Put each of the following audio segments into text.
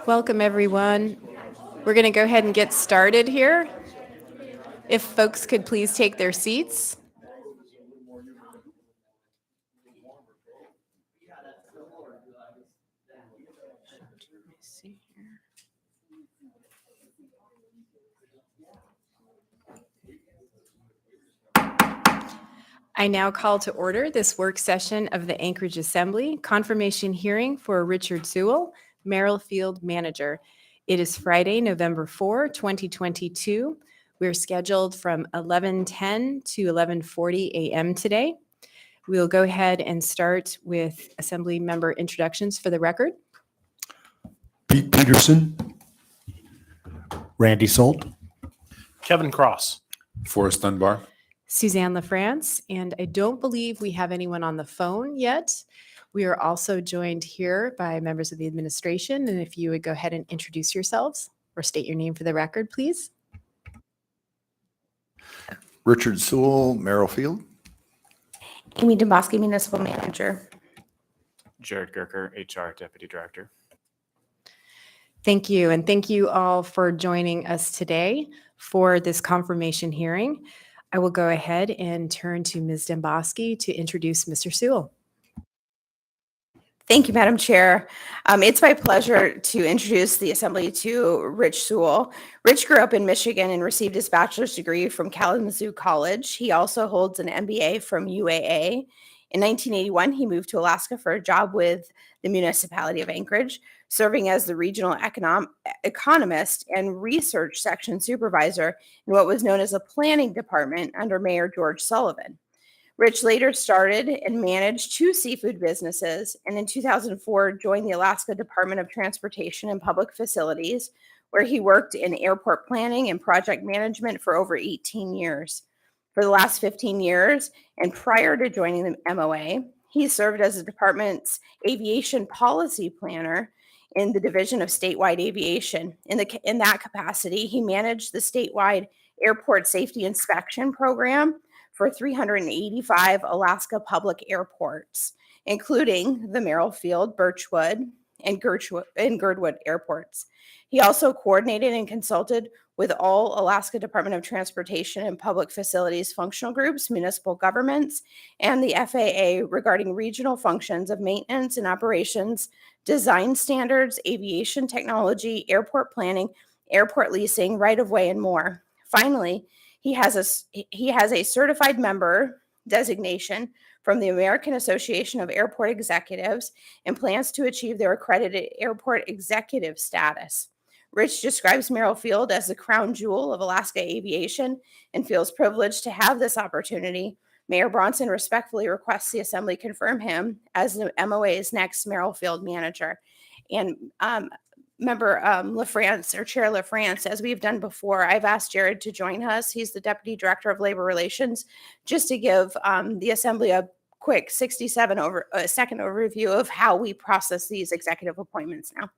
Welcome, everyone. We're going to go ahead and get started here. If folks could please take their seats. I now call to order this work session of the Anchorage Assembly confirmation hearing for Richard Sewell, Merrill Field Manager. It is Friday, November 4, 2022. We're scheduled from 11:10 to 11:40 a.m. today. We'll go ahead and start with Assembly member introductions for the record. Pete Peterson, Randy Salt, Kevin Cross, Forrest Dunbar. Suzanne LaFrance, and I don't believe we have anyone on the phone yet. We are also joined here by members of the administration, and if you would go ahead and introduce yourselves or state your name for the record, please. Richard Sewell, Merrill Field. Amy Domboski, Municipal Manager. Jared Gerker, HR Deputy Director. Thank you, and thank you all for joining us today for this confirmation hearing. I will go ahead and turn to Ms. Domboski to introduce Mr. Sewell. Thank you, Madam Chair. It's my pleasure to introduce the Assembly to Rich Sewell. Rich grew up in Michigan and received his bachelor's degree from Kalamazoo College. He also holds an MBA from UAA. In 1981, he moved to Alaska for a job with the municipality of Anchorage, serving as the regional economist and research section supervisor in what was known as a planning department under Mayor George Sullivan. Rich later started and managed two seafood businesses, and in 2004 joined the Alaska Department of Transportation and Public Facilities, where he worked in airport planning and project management for over 18 years. For the last 15 years, and prior to joining the MOA, he served as the department's aviation policy planner in the Division of Statewide Aviation. In that capacity, he managed the statewide airport safety inspection program for 385 Alaska public airports, including the Merrill Field, Birchwood, and Girdwood airports. He also coordinated and consulted with all Alaska Department of Transportation and Public Facilities functional groups, municipal governments, and the FAA regarding regional functions of maintenance and operations, design standards, aviation technology, airport planning, airport leasing, right-of-way, and more. Finally, he has a certified member designation from the American Association of Airport Executives and plans to achieve their accredited airport executive status. Rich describes Merrill Field as the crown jewel of Alaska aviation and feels privileged to have this opportunity. Mayor Bronson respectfully requests the Assembly confirm him as the MOA's next Merrill Field manager. And Member LaFrance, or Chair LaFrance, as we've done before, I've asked Jared to join us. He's the Deputy Director of Labor Relations, just to give the Assembly a quick 67 second overview of how we process these executive appointments now.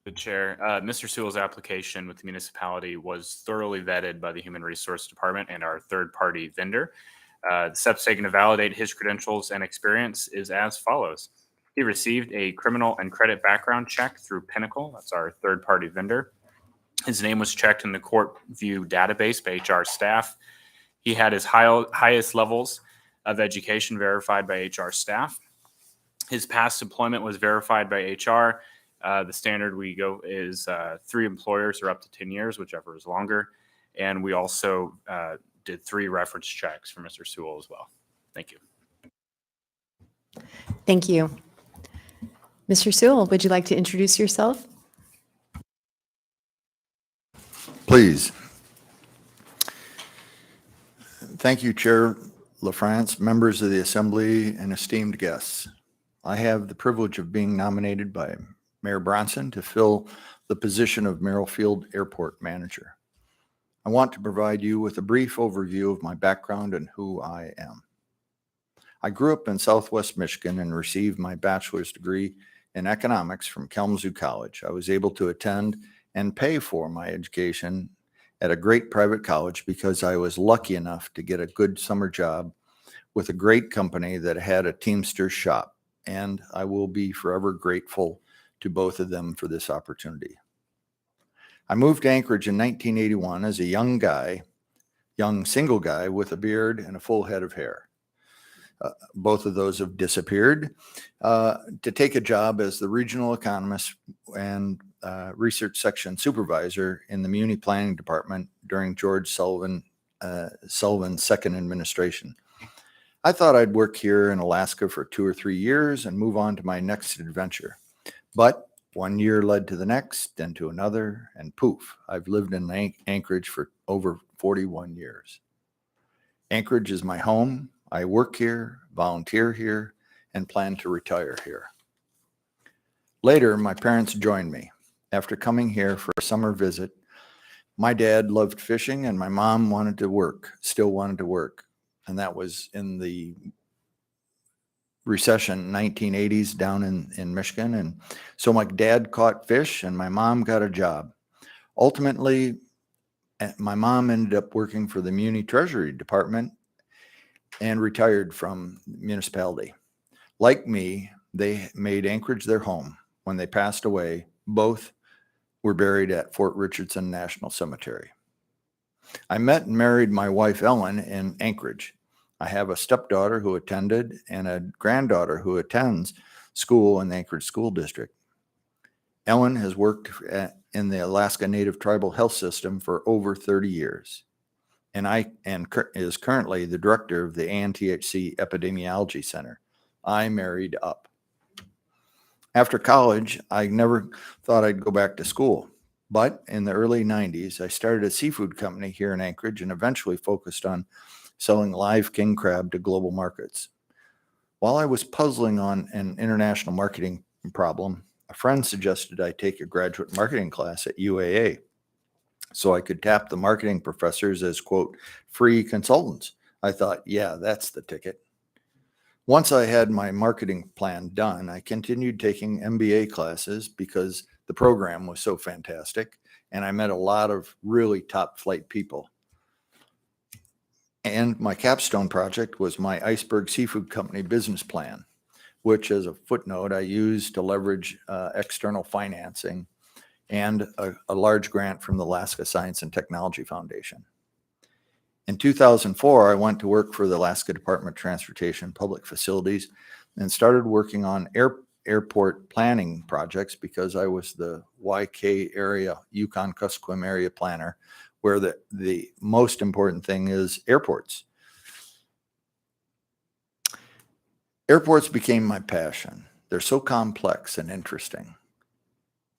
The Chair, Mr. Sewell's application with the municipality was thoroughly vetted by the Human Resource Department and our third-party vendor. The steps taken to validate his credentials and experience is as follows. He received a criminal and credit background check through Pinnacle. That's our third-party vendor. His name was checked in the court view database by HR staff. He had his highest levels of education verified by HR staff. His past employment was verified by HR. The standard we go is 3 employers or up to 10 years, whichever is longer. And we also did 3 reference checks for Mr. Sewell as well. Thank you. Thank you. Mr. Sewell, would you like to introduce yourself? Please. Thank you, Chair LaFrance, members of the Assembly, and esteemed guests. I have the privilege of being nominated by Mayor Bronson to fill the position of Merrill Field Airport Manager. I want to provide you with a brief overview of my background and who I am. I grew up in Southwest Michigan and received my bachelor's degree in economics from Kalamazoo College. I was able to attend and pay for my education at a great private college because I was lucky enough to get a good summer job with a great company that had a Teamsters shop. and I will be forever grateful to both of them for this opportunity. I moved to Anchorage in 1981 as a young single guy with a beard and a full head of hair. Both of those have disappeared, to take a job as the regional economist and research section supervisor in the Muni Planning Department during George Sullivan's second administration. I thought I'd work here in Alaska for 2 or 3 years and move on to my next adventure. But one year led to the next, then to another, and poof, I've lived in Anchorage for over 41 years. Anchorage is my home. I work here, volunteer here, and plan to retire here. Later, my parents joined me. After coming here for a summer visit, my dad loved fishing and my mom still wanted to work. And that was in the recession, 1980s down in Michigan. And so my dad caught fish and my mom got a job. Ultimately, my mom ended up working for the Muni Treasury Department and retired from the municipality. Like me, they made Anchorage their home. When they passed away, both were buried at Fort Richardson National Cemetery. I met and married my wife, Ellen, in Anchorage. I have a stepdaughter who attended and a granddaughter who attends school in the Anchorage School District. Ellen has worked in the Alaska Native Tribal Health System for over 30 years. And is currently the director of the ANTHC Epidemiology Center. I married up. After college, I never thought I'd go back to school. But in the early 90s, I started a seafood company here in Anchorage and eventually focused on selling live king crab to global markets. While I was puzzling on an international marketing problem, a friend suggested I take a graduate marketing class at UAA, so I could tap the marketing professors as, quote, free consultants. I thought, yeah, that's the ticket. Once I had my marketing plan done, I continued taking MBA classes because the program was so fantastic, and I met a lot of really top flight people. And my capstone project was my Iceberg Seafood Company business plan, which, as a footnote, I used to leverage external financing and a large grant from the Alaska Science and Technology Foundation. In 2004, I went to work for the Alaska Department of Transportation Public Facilities and started working on airport planning projects because I was the YK area, Yukon-Kuskokwim area planner, where the most important thing is airports. Airports became my passion. They're so complex and interesting.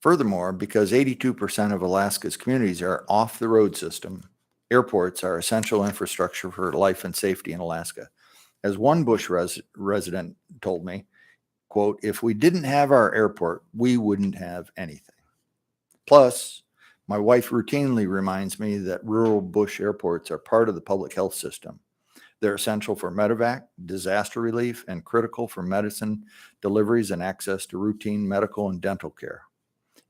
Furthermore, because 82% of Alaska's communities are off the road system, airports are essential infrastructure for life and safety in Alaska. As one Bush resident told me, quote, if we didn't have our airport, we wouldn't have anything. Plus, my wife routinely reminds me that rural bush airports are part of the public health system. They're essential for medevac, disaster relief, and critical for medicine deliveries and access to routine medical and dental care.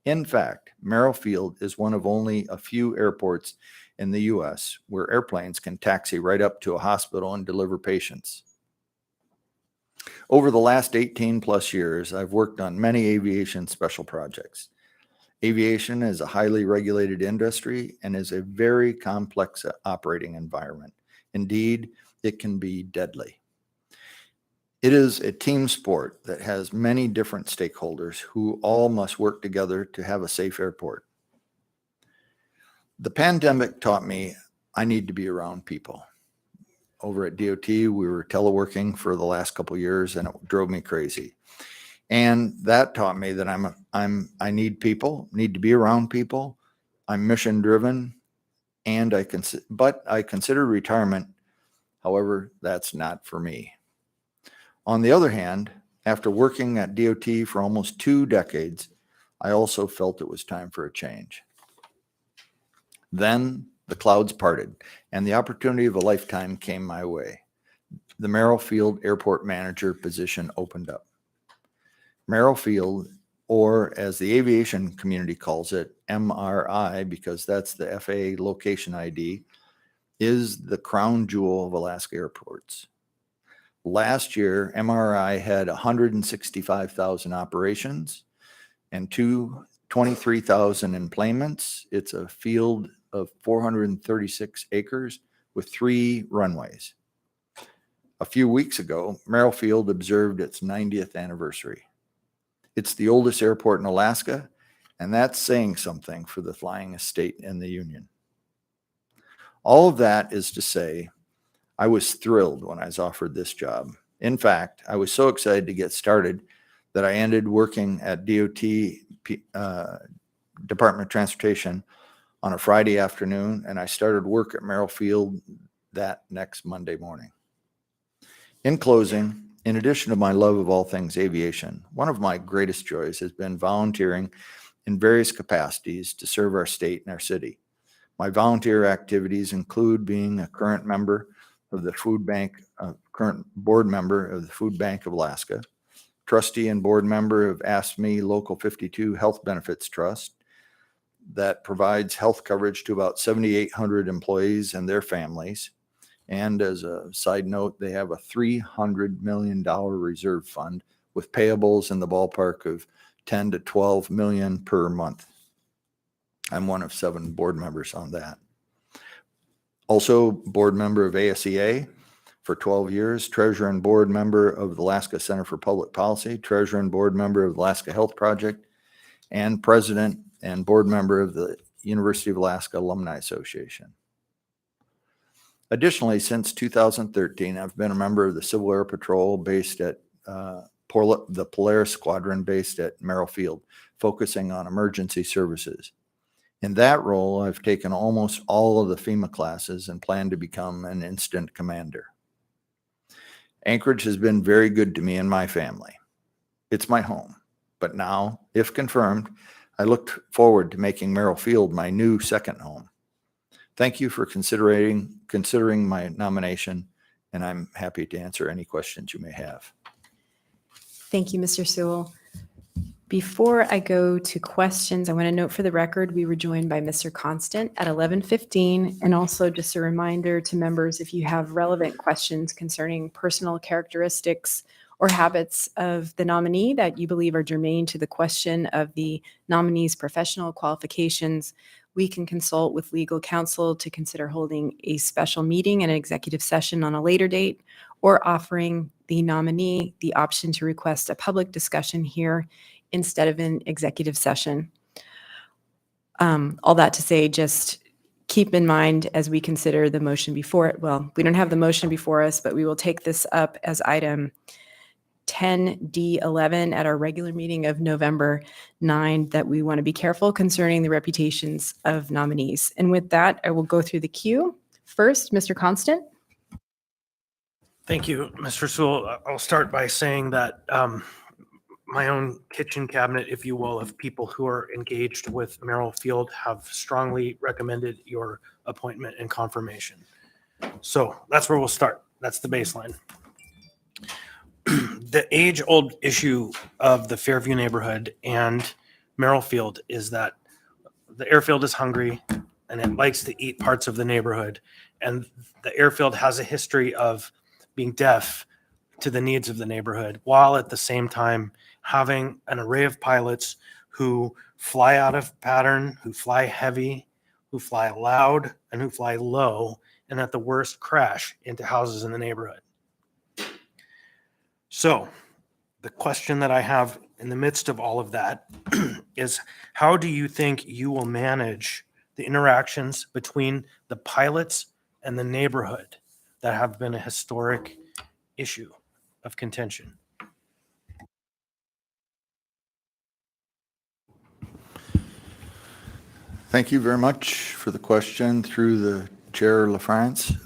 In fact, Merrill Field is one of only a few airports in the U.S. where airplanes can taxi right up to a hospital and deliver patients. Over the last 18 plus years, I've worked on many aviation special projects. Aviation is a highly regulated industry and is a very complex operating environment. Indeed, it can be deadly. It is a team sport that has many different stakeholders who all must work together to have a safe airport. The pandemic taught me I need to be around people. Over at DOT, we were teleworking for the last couple of years, and it drove me crazy. And that taught me that I need people, need to be around people. I'm mission driven, and I consider retirement. However, that's not for me. On the other hand, after working at DOT for almost 2 decades, I also felt it was time for a change. Then the clouds parted and the opportunity of a lifetime came my way. The Merrill Field Airport Manager position opened up. Merrill Field, or as the aviation community calls it, MRI, because that's the FAA location ID, is the crown jewel of Alaska airports. Last year, MRI had 165,000 operations and 23,000 employments. It's a field of 436 acres with 3 runways. A few weeks ago, Merrill Field observed its 90th anniversary. It's the oldest airport in Alaska, and that's saying something for the flying estate in the Union. All of that is to say, I was thrilled when I was offered this job. In fact, I was so excited to get started that I ended working at DOT Department of Transportation on a Friday afternoon, and I started work at Merrill Field that next Monday morning. In closing, in addition to my love of all things aviation, one of my greatest joys has been volunteering in various capacities to serve our state and our city. My volunteer activities include being a current member of the Food Bank, current board member of the Food Bank of Alaska, trustee and board member of AFSCME Local 52 Health Benefits Trust that provides health coverage to about 7,800 employees and their families. And as a side note, they have a $300 million reserve fund with payables in the ballpark of 10 to 12 million per month. I'm one of 7 board members on that. Also, board member of ASEA for 12 years, treasurer and board member of the Alaska Center for Public Policy, treasurer and board member of the Alaska Health Project, and president and board member of the University of Alaska Alumni Association. Additionally, since 2013, I've been a member of the Civil Air Patrol based at the Polaris Squadron based at Merrill Field, focusing on emergency services. In that role, I've taken almost all of the FEMA classes and plan to become an instant commander. Anchorage has been very good to me and my family. It's my home, but now, if confirmed, I look forward to making Merrill Field my new second home. Thank you for considering my nomination, and I'm happy to answer any questions you may have. Thank you, Mr. Sewell. Before I go to questions, I want to note for the record, we were joined by Mr. Constant at 11:15. And also just a reminder to members, if you have relevant questions concerning personal characteristics or habits of the nominee that you believe are germane to the question of the nominee's professional qualifications, we can consult with legal counsel to consider holding a special meeting and an executive session on a later date, or offering the nominee the option to request a public discussion here instead of an executive session. All that to say, just keep in mind as we consider the motion before it. Well, we don't have the motion before us, but we will take this up as item 10D11 at our regular meeting of November 9, that we want to be careful concerning the reputations of nominees. And with that, I will go through the queue. First, Mr. Constant. Thank you, Mr. Sewell. I'll start by saying that my own kitchen cabinet, if you will, of people who are engaged with Merrill Field have strongly recommended your appointment and confirmation. So that's where we'll start. That's the baseline. The age-old issue of the Fairview neighborhood and Merrill Field is that the airfield is hungry and it likes to eat parts of the neighborhood. And the airfield has a history of being deaf to the needs of the neighborhood, while at the same time having an array of pilots who fly out of pattern, who fly heavy, who fly loud, and who fly low, and at the worst crash into houses in the neighborhood. So the question that I have in the midst of all of that is, how do you think you will manage the interactions between the pilots and the neighborhood that have been a historic issue of contention? Thank you very much for the question through the Chair LaFrance.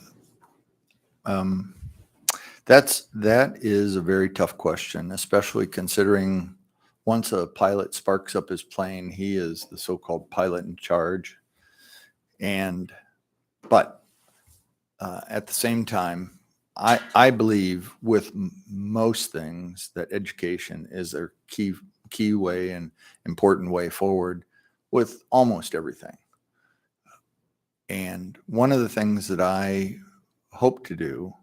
That is a very tough question, especially considering once a pilot sparks up his plane, he is the so-called pilot in charge. But at the same time, I believe with most things that education is their key way and important way forward with almost everything. And one of the things that I hope to do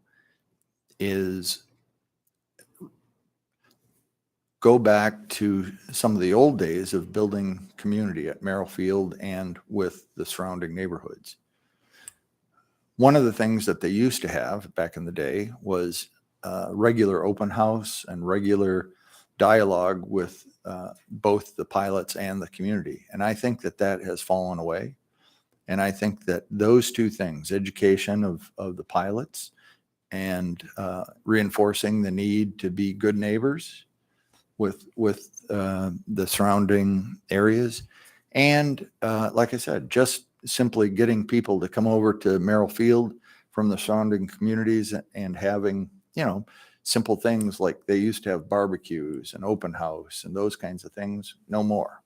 is go back to some of the old days of building community at Merrill Field and with the surrounding neighborhoods. One of the things that they used to have back in the day was regular open house and regular dialogue with both the pilots and the community. And I think that that has fallen away. And I think that those two things, education of the pilots and reinforcing the need to be good neighbors with the surrounding areas. And like I said, just simply getting people to come over to Merrill Field from the surrounding communities and having, simple things like they used to have barbecues and open house and those kinds of things, no more.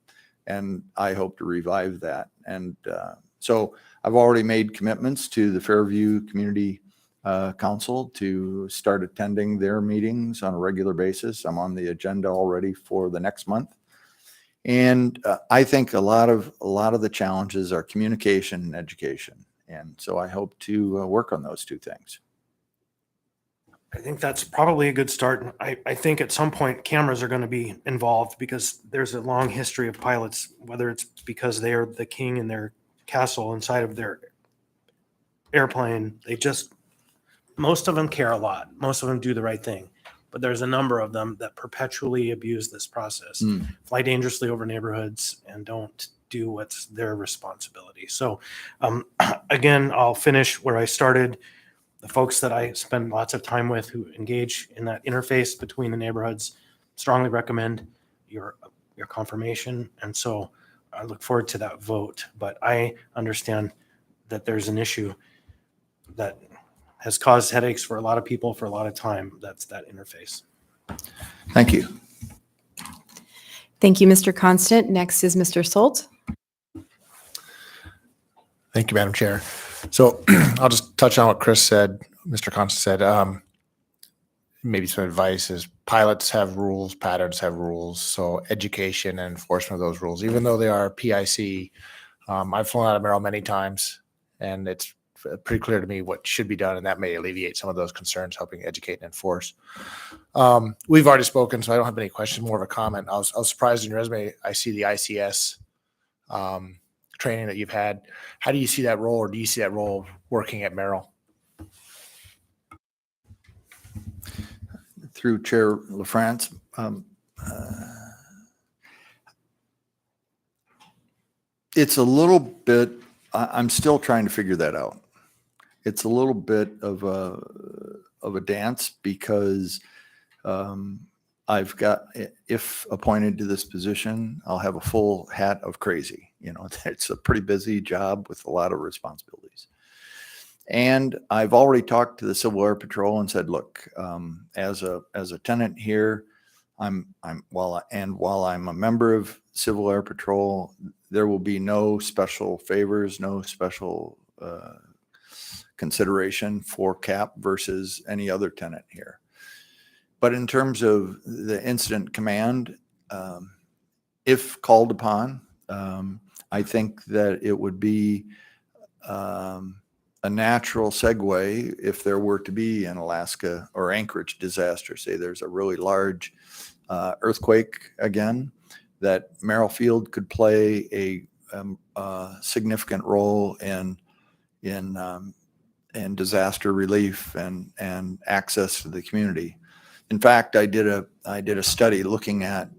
And I hope to revive that. And so I've already made commitments to the Fairview Community Council to start attending their meetings on a regular basis. I'm on the agenda already for the next month. And I think a lot of the challenges are communication and education. And so I hope to work on those two things. I think that's probably a good start. I think at some point cameras are going to be involved because there's a long history of pilots, whether it's because they are the king in their castle inside of their airplane. Most of them care a lot. Most of them do the right thing. But there's a number of them that perpetually abuse this process, fly dangerously over neighborhoods, and don't do what's their responsibility. So again, I'll finish where I started. The folks that I spend lots of time with who engage in that interface between the neighborhoods strongly recommend your confirmation. And so I look forward to that vote. But I understand that there's an issue that has caused headaches for a lot of people for a lot of time. That's that interface. Thank you. Thank you, Mr. Constant. Next is Mr. Solt. Thank you, Madam Chair. So I'll just touch on what Chris said, Mr. Constant said. Maybe some advice is pilots have rules, patterns have rules. So education and enforcement of those rules, even though they are PIC, I've flown out of Merrill many times, and it's pretty clear to me what should be done, and that may alleviate some of those concerns, helping educate and enforce. We've already spoken, so I don't have any questions, more of a comment. I was surprised in your resume, I see the ICS training that you've had. How do you see that role, or do you see that role working at Merrill? Through Chair LaFrance, it's a little bit, I'm still trying to figure that out. It's a little bit of a dance because I've got, if appointed to this position, I'll have a full hat of crazy. It's a pretty busy job with a lot of responsibilities. And I've already talked to the Civil Air Patrol and said, look, as a tenant here, while I'm a member of Civil Air Patrol, there will be no special favors, no special consideration for CAP versus any other tenant here. But in terms of the incident command, if called upon, I think that it would be a natural segue if there were to be an Alaska or Anchorage disaster. Say there's a really large earthquake again, that Merrill Field could play a significant role in disaster relief and access to the community. In fact, I did a study looking at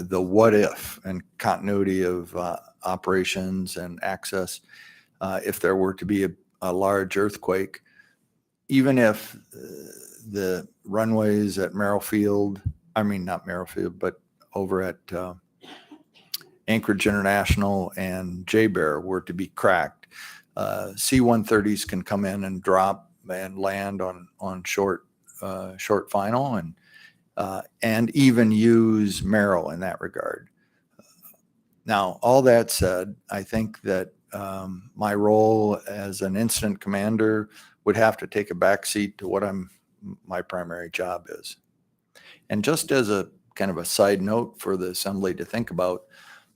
the what if and continuity of operations and access if there were to be a large earthquake. Even if the runways at Merrill Field, not Merrill Field, but over at Anchorage International and J-Bear were to be cracked, C-130s can come in and drop and land on short final and even use Merrill in that regard. Now, all that said, I think that my role as an incident commander would have to take a back seat to what my primary job is. And just as a kind of a side note for the Assembly to think about,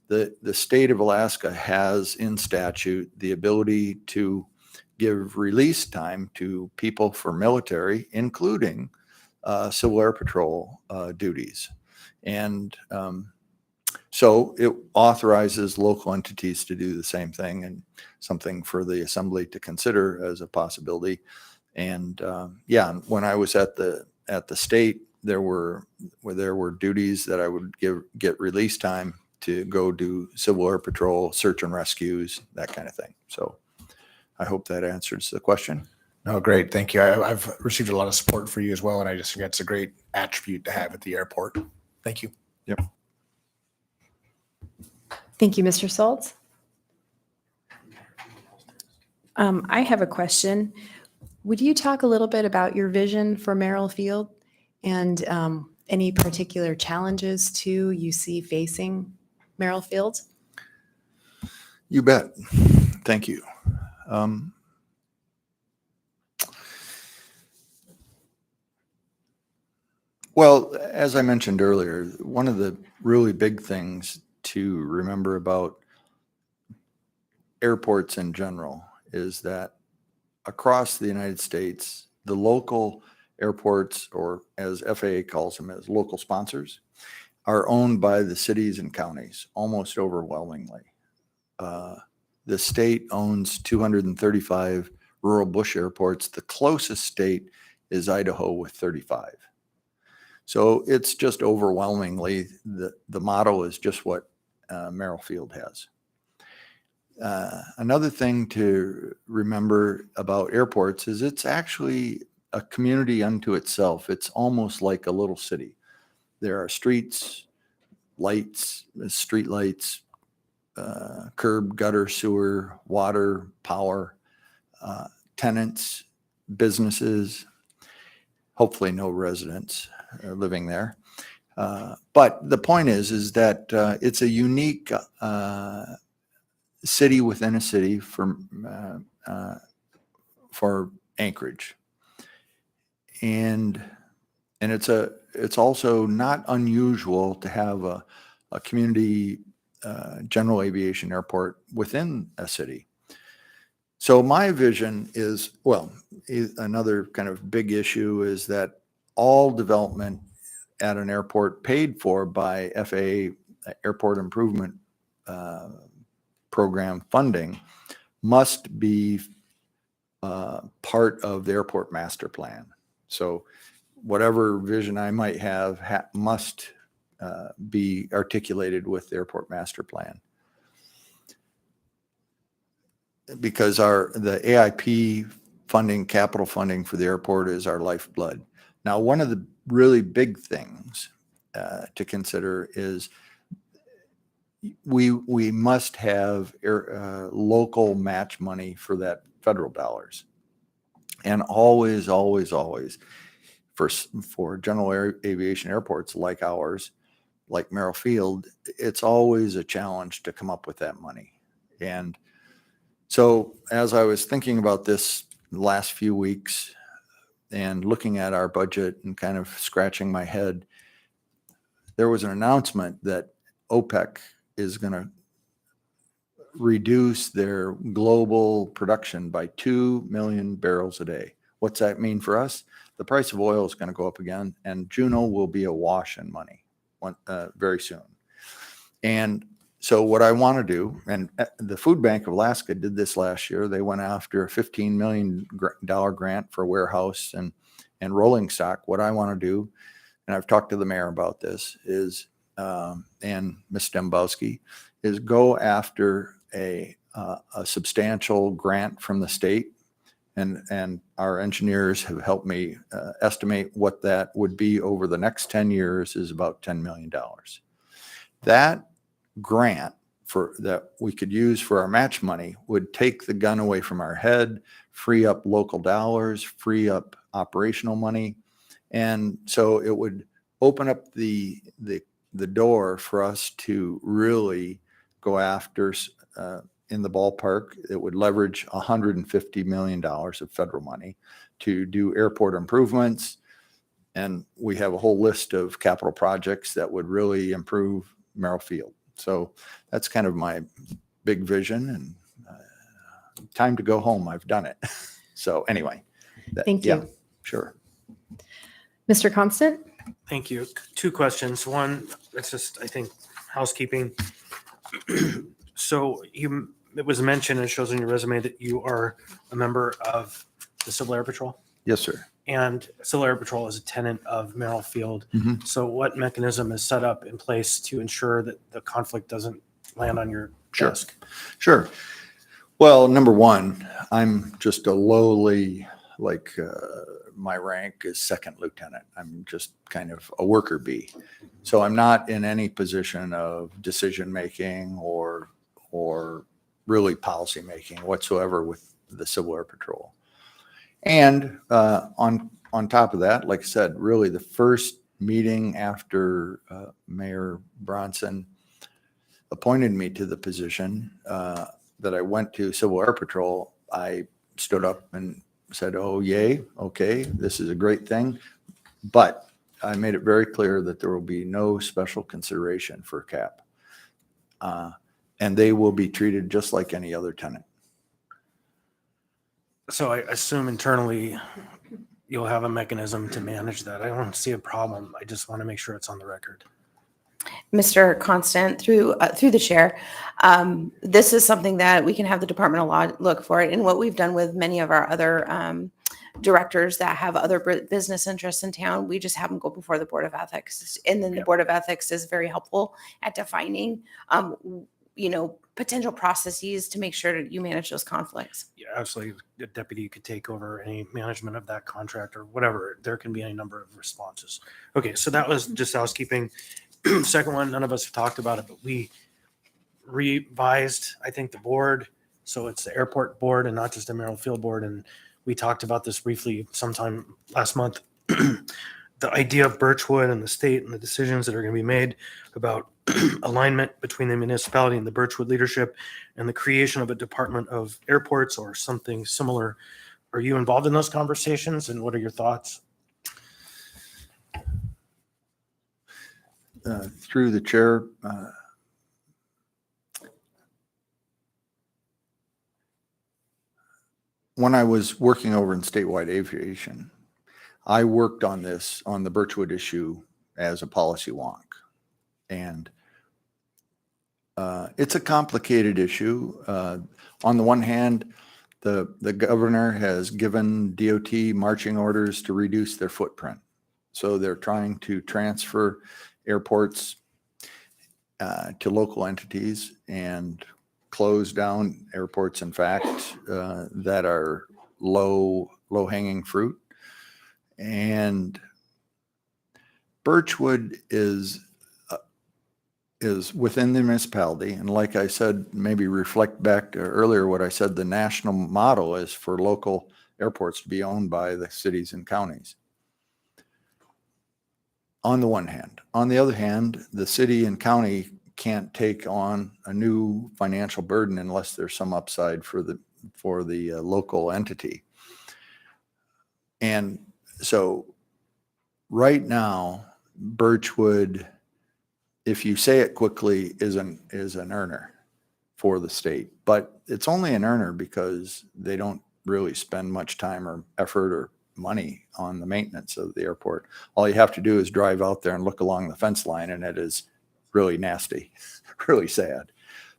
the state of Alaska has in statute the ability to give release time to people for military, including Civil Air Patrol duties. And so it authorizes local entities to do the same thing, and something for the Assembly to consider as a possibility. And yeah, when I was at the state, there were duties that I would get release time to go do Civil Air Patrol, search and rescues, that kind of thing. So I hope that answers the question. No, great. Thank you. I've received a lot of support for you as well. And I just think that's a great attribute to have at the airport. Thank you. Yep. Thank you, Mr. Saltz. I have a question. Would you talk a little bit about your vision for Merrill Field and any particular challenges too you see facing Merrill Field? You bet. Thank you. Well, as I mentioned earlier, one of the really big things to remember about airports in general is that across the United States, the local airports, or as FAA calls them, as local sponsors, are owned by the cities and counties almost overwhelmingly. The state owns 235 rural bush airports. The closest state is Idaho with 35. So it's just overwhelmingly, the model is just what Merrill Field has. Another thing to remember about airports is it's actually a community unto itself. It's almost like a little city. There are streets, lights, street lights, curb, gutter, sewer, water, power, tenants, businesses, hopefully no residents living there. But the point is that it's a unique city within a city for Anchorage. And it's also not unusual to have a community general aviation airport within a city. So my vision is, well, another kind of big issue is that all development at an airport paid for by FAA Airport Improvement Program funding must be part of the airport master plan. So whatever vision I might have must be articulated with the airport master plan. Because the AIP funding, capital funding for the airport is our lifeblood. Now, one of the really big things to consider is we must have local match money for that federal dollars. And always for general aviation airports like ours, like Merrill Field, it's always a challenge to come up with that money. And so as I was thinking about this the last few weeks and looking at our budget and kind of scratching my head, there was an announcement that OPEC is going to reduce their global production by 2 million barrels a day. What's that mean for us? The price of oil is going to go up again, and Juneau will be awash in money very soon. And so what I want to do, and the Food Bank of Alaska did this last year. They went after a $15 million grant for warehouse and rolling stock. What I want to do, and I've talked to the mayor about this, is and Ms. Dembowski, is go after a substantial grant from the state. And our engineers have helped me estimate what that would be over the next 10 years is about $10 million. That grant that we could use for our match money would take the gun away from our head, free up local dollars, free up operational money. And so it would open up the door for us to really go after in the ballpark. It would leverage $150 million of federal money to do airport improvements. And we have a whole list of capital projects that would really improve Merrill Field. So that's kind of my big vision, and time to go home. I've done it. So anyway. Thank you. Yeah, sure. Mr. Constant? Thank you. Two questions. One, it's just, I think, housekeeping. So it was mentioned, and it shows on your resume that you are a member of the Civil Air Patrol, Yes, sir. and Civil Air Patrol is a tenant of Merrill Field. Mhm. So what mechanism is set up in place to ensure that the conflict doesn't land on your Sure. desk? Sure. Well, number one, I'm just a lowly, my rank is second lieutenant. I'm just kind of a worker bee. So I'm not in any position of decision making or really policy making whatsoever with the Civil Air Patrol. And on top of that, like I said, really the first meeting after Mayor Bronson appointed me to the position that I went to Civil Air Patrol, I stood up and said, oh, yay, okay, this is a great thing. But I made it very clear that there will be no special consideration for CAP. And they will be treated just like any other tenant. So I assume internally you'll have a mechanism to manage that. I don't see a problem. I just want to make sure it's on the record. Mr. Constant, through the chair, this is something that we can have the Department of Law look for it. And what we've done with many of our other directors that have other business interests in town, we just have them go before the Board of Ethics. And then the Board of Ethics is very helpful at defining, potential processes to make sure that you manage those conflicts. Yeah, absolutely. The deputy could take over any management of that contract or whatever. There can be any number of responses. Okay, so that was just housekeeping. Second one, none of us have talked about it, but we revised, I think, the board. So it's the airport board and not just the Merrill Field board. And we talked about this briefly sometime last month. The idea of Birchwood and the state and the decisions that are going to be made about alignment between the municipality and the Birchwood leadership and the creation of a department of airports or something similar. Are you involved in those conversations, and what are your thoughts? Through the chair, when I was working over in statewide aviation, I worked on the Birchwood issue as a policy wonk. And it's a complicated issue. On the one hand, the governor has given DOT marching orders to reduce their footprint. So they're trying to transfer airports to local entities and close down airports, in fact, that are low-hanging fruit. And Birchwood is within the municipality. And like I said, maybe reflect back to earlier what I said, the national model is for local airports to be owned by the cities and counties. On the one hand. On the other hand, the city and county can't take on a new financial burden unless there's some upside for the local entity. And so right now, Birchwood, if you say it quickly, is an earner for the state. But it's only an earner because they don't really spend much time or effort or money on the maintenance of the airport. All you have to do is drive out there and look along the fence line, and it is really nasty, really sad.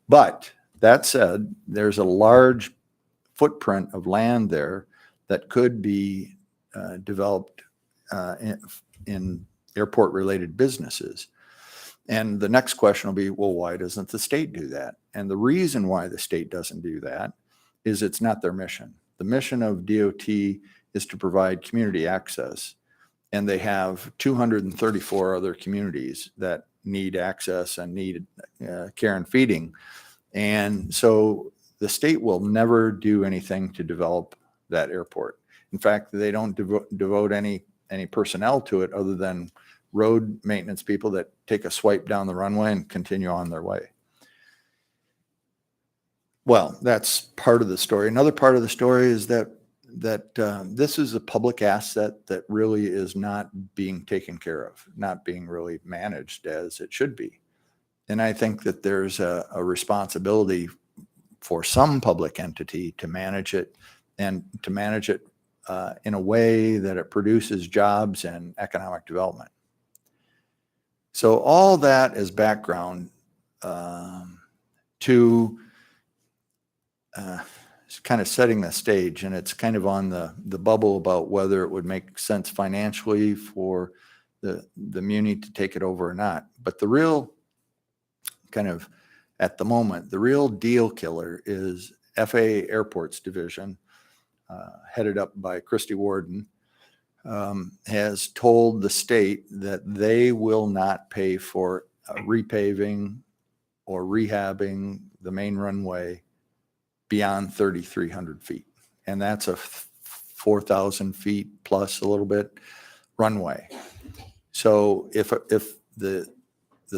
But that said, there's a large footprint of land there that could be developed in airport-related businesses. And the next question will be, well, why doesn't the state do that? And the reason why the state doesn't do that is it's not their mission. The mission of DOT is to provide community access. And they have 234 other communities that need access and need care and feeding. And so the state will never do anything to develop that airport. In fact, they don't devote any personnel to it other than road maintenance people that take a swipe down the runway and continue on their way. Well, that's part of the story. Another part of the story is that this is a public asset that really is not being taken care of, not being really managed as it should be. And I think that there's a responsibility for some public entity to manage it, and to manage it in a way that it produces jobs and economic development. So all that is background to kind of setting the stage, and it's kind of on the bubble about whether it would make sense financially for the muni to take it over or not. But the real kind of, at the moment, the real deal killer is FAA Airports Division, headed up by Christy Warden, has told the state that they will not pay for repaving or rehabbing the main runway beyond 3,300 feet. And that's a 4,000 feet plus a little bit runway. So if the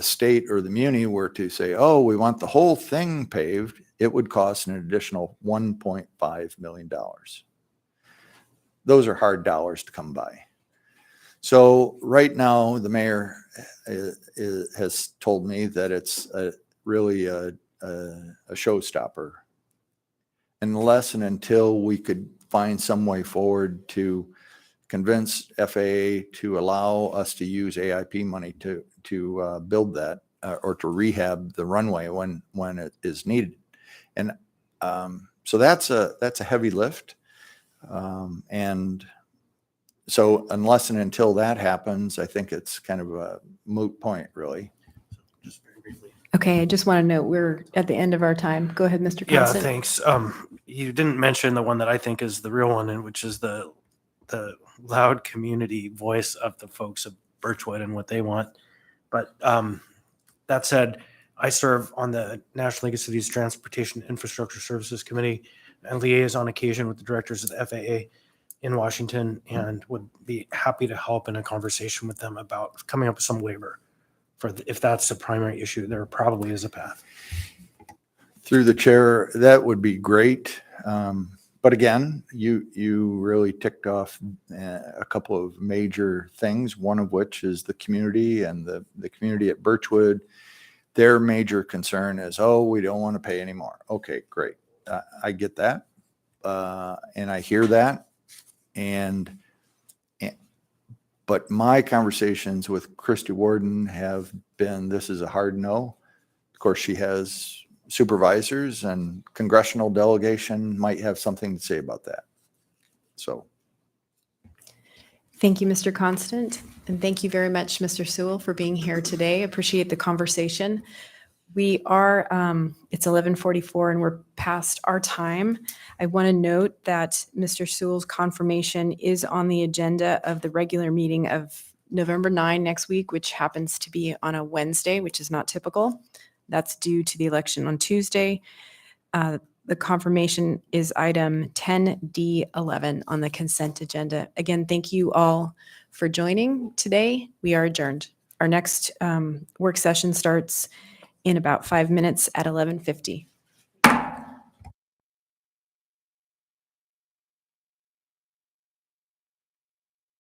state or the muni were to say, oh, we want the whole thing paved, it would cost an additional $1.5 million. Those are hard dollars to come by. So right now, the mayor has told me that it's really a showstopper. Unless and until we could find some way forward to convince FAA to allow us to use AIP money to build that or to rehab the runway when it is needed. And so that's a heavy lift. And so unless and until that happens, I think it's kind of a moot point, really. Just very briefly. Okay, I just want to note we're at the end of our time. Go ahead, Mr. Yeah, Constant. thanks. You didn't mention the one that I think is the real one, and which is the loud community voice of the folks of Birchwood and what they want. But that said, I serve on the National League of Cities Transportation Infrastructure Services Committee and liaise on occasion with the directors of the FAA in Washington, and would be happy to help in a conversation with them about coming up with some waiver for if that's the primary issue. There probably is a path. Through the chair, that would be great. But again, you really ticked off a couple of major things, one of which is the community and the community at Birchwood. Their major concern is, oh, we don't want to pay anymore. Okay, great. I get that. And I hear that. But my conversations with Christy Warden have been, this is a hard no. Of course, she has supervisors and congressional delegation might have something to say about that. So. Thank you, Mr. Constant. And thank you very much, Mr. Sewell, for being here today. Appreciate the conversation. We are, it's 11:44 and we're past our time. I want to note that Mr. Sewell's confirmation is on the agenda of the regular meeting of November 9 next week, which happens to be on a Wednesday, which is not typical. That's due to the election on Tuesday. The confirmation is item 10D11 on the consent agenda. Again, thank you all for joining today. We are adjourned. Our next work session starts in about 5 minutes at 11:50.